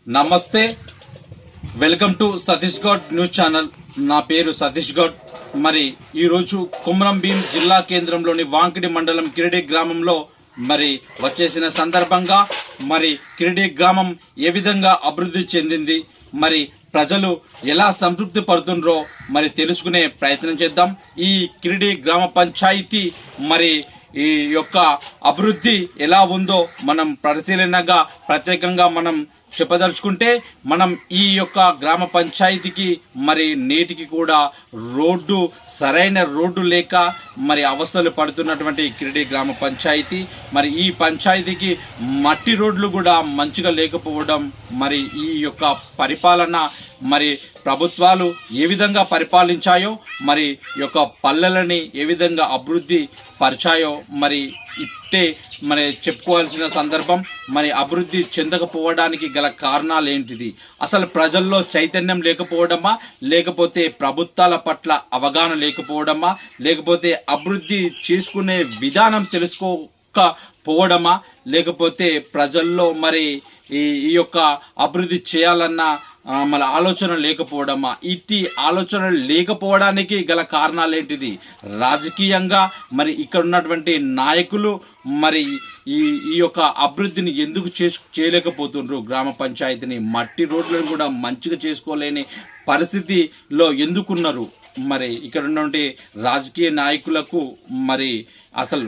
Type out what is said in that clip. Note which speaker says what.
Speaker 1: నమస్తే, welcome to Satish Goud news channel. నా పేరు సతీష్ గౌడ్. మరి ఈరోజు కుమ్రం భీం జిల్లా కేంద్రంలోని వాంకిడి మండలం కిరిడి గ్రామంలో వచ్చేసిన సందర్భంగా కిరిడి గ్రామం ఏ విధంగా అభివృద్ధి చెందింది, ప్రజలు ఎలా సంతృప్తి పడుతుండ్రో తెలుసుకునే ప్రయత్నం చేద్దాం. ఈ కిరిడి గ్రామ పంచాయతీ ఈ యొక్క అభివృద్ధి ఎలా ఉందో మనం పరిశీలనగా ప్రత్యేకంగా మనం చెప్పదలుచుకుంటే, మనం ఈ యొక్క గ్రామ పంచాయతీకి నేటికి కూడా సరైన రోడ్డు లేక అవస్థలు పడుతున్నటువంటి కిరిడి గ్రామ పంచాయతీ. ఈ పంచాయతీకి మట్టి రోడ్లు కూడా మంచిగా లేకపోవడం, ఈ యొక్క పరిపాలన ప్రభుత్వాలు ఏ విధంగా పరిపాలించాయో, ఈ యొక్క పల్లెలని ఏ విధంగా అభివృద్ధి పరిచాయో ఇట్టే చెప్పుకోవాల్సిన సందర్భం. అభివృద్ధి చెందకపోవడానికి గల కారణాలు ఏంటిది? అసలు ప్రజల్లో చైతన్యం లేకపోవడమా, లేకపోతే ప్రభుత్వాల పట్ల అవగాహన లేకపోవడమా, లేకపోతే అభివృద్ధి చేసుకునే విధానం తెలుసుకోకపోవడమా, లేకపోతే ప్రజల్లో ఈ యొక్క అభివృద్ధి చేయాలన్న ఆలోచన లేకపోవడమా? ఇట్టి ఆలోచన లేకపోవడానికి గల కారణాలు ఏంటిది? రాజకీయంగా ఇక్కడ ఉన్నటువంటి నాయకులు ఈ యొక్క అభివృద్ధిని ఎందుకు చేయలేకపోతుండ్రు? గ్రామ పంచాయతీని మట్టి రోడ్లను కూడా మంచిగా చేసుకోలేని పరిస్థితిలో ఎందుకున్నారు? ఇక్కడ ఉన్నటువంటి రాజకీయ నాయకులకు అసలు